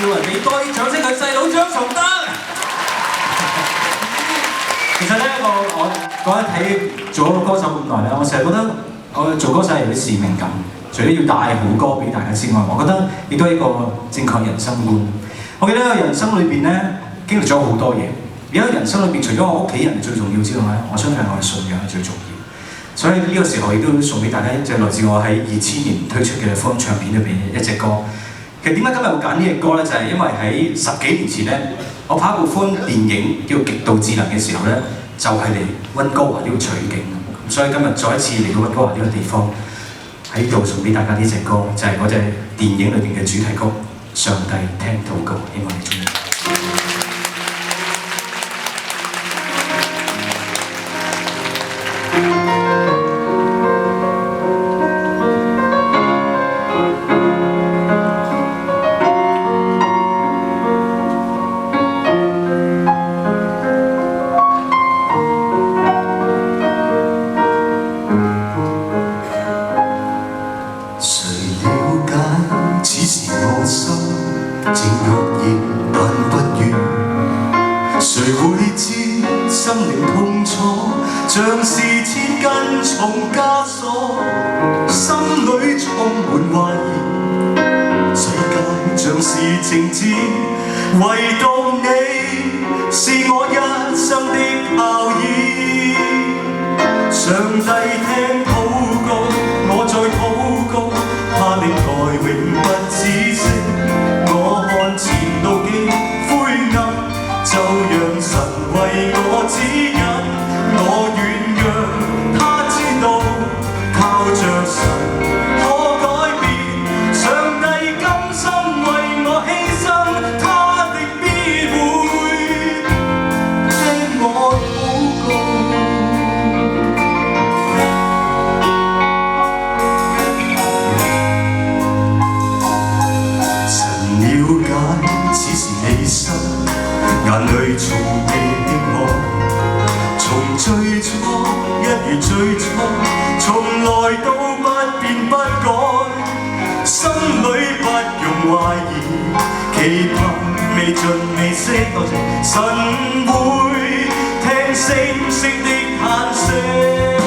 叫人俾多啲掌聲佢細佬張崇德。其實咧，我嗰日睇做歌手咁耐咧，我成日覺得我做歌手係有啲使命感，除咗要帶好歌俾大家之外，我覺得亦都係一個正確人生觀。我記得喺人生裏邊咧，經歷咗好多嘢。而家人生裏邊，除咗我屋企人最重要之外咧，我相信我嘅信仰係最重要。所以呢個時候亦都送俾大家一隻來自我喺2000年推出嘅福音唱片裏邊一隻歌。其實點解今日會揀呢隻歌咧？就係因為喺10幾年前咧，我拍一部歡電影叫《極度智能》嘅時候咧，就係嚟溫哥華呢度取景。所以今日再一次嚟到溫哥華呢個地方，喺度送俾大家呢隻歌，就係嗰隻電影裏邊嘅主題曲《上帝聽禱告》，希望你中意。誰會知生命痛楚，像是千斤重枷鎖，心裏充滿懷疑。世界像是靜止，唯獨你是我一生的效義。上帝聽禱告，我在禱告，他的愛永不止息。我看前路極灰暗，就讓神為我指引，我願讓他知道，靠着神可改變。上帝甘心為我犧牲，他的必會聽我禱告。神了解此時你心，眼淚從未的愛，從最初一如最初，從來都不變不改，心裏不容懷疑，期盼未盡未息，神會聽星星的嘆息。